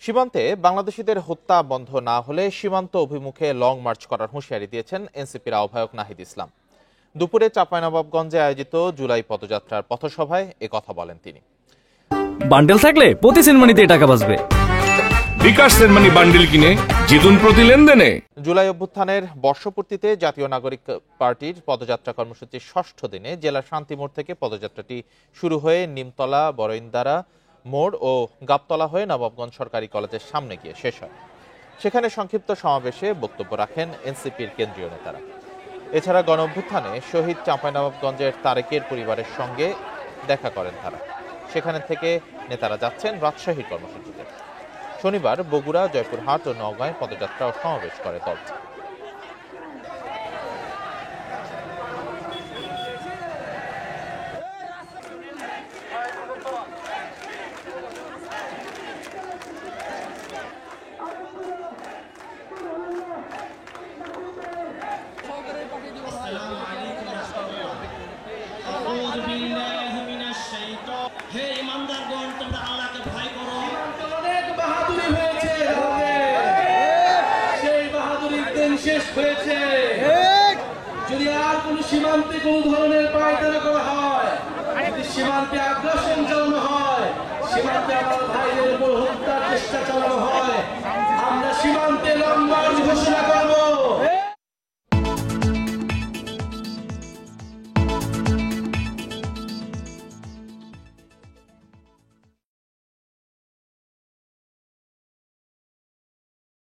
সীমান্তে বাংলাদেশিদের হত্যা বন্ধ না হলে সীমান্ত অভিমুখে লং মার্চ করার হুঁশিয়ারি দিয়েছেন এনসিপির আহ্বায়ক নাহিদ ইসলাম। দুপুরে চাঁপাইনবাবগঞ্জে আয়োজিত জুলাই পদযাত্রার পথসভায় কথা বলেন তিনি। বান্ডেল থাকলে প্রতি সেনমানিতে টাকা বাঁচবে। বিকাশ সেনমানি বান্ডেল কিনে জিতুন প্রতি লেনদেনে। জুলাই অভ্যুত্থানের বর্ষপূর্তিতে জাতীয় নাগরিক পার্টির পদযাত্রা কর্মসূচির ষষ্ঠ দিনে জেলার শান্তিমোড় থেকে পদযাত্রাটি শুরু হয়ে নিমতলা, বড়ইন্দারা মোড় ও গাবতলা হয়ে নবাবগঞ্জ সরকারি কলেজের সামনে গিয়ে শেষ হয়। সেখানে সংক্ষিপ্ত সমাবেশে বক্তব্য রাখেন এনসিপির কেন্দ্রীয় নেতারা। এছাড়া গণ অভ্যুত্থানে শহীদ চাঁপাইনবাবগঞ্জের তারেকের পরিবারের সঙ্গে দেখা করেন তারা। সেখানে থেকে নেতারা যাচ্ছেন রাজশাহীর কর্মসূচিতে। শনিবার বগুড়া, জয়পুরহাট ও নওগাঁয় পদযাত্রা ও সমাবেশ করে দলটি। হে ইমানদারগণ, তোমরা আল্লাহকে ভয় করো। অনেক বাহাদুরি হয়েছে, সেই বাহাদুরির দিন শেষ হয়েছে। যদি আর কোন সীমান্তে কোন ধরনের পায়তারা করা হয়, যদি সীমান্তে আগ্রাসন চালানো হয়, সীমান্তে আমার ভাইদের উপর হত্যার চেষ্টা চালানো হয়, আমরা সীমান্তে লং মার্চ ঘোষণা করবো।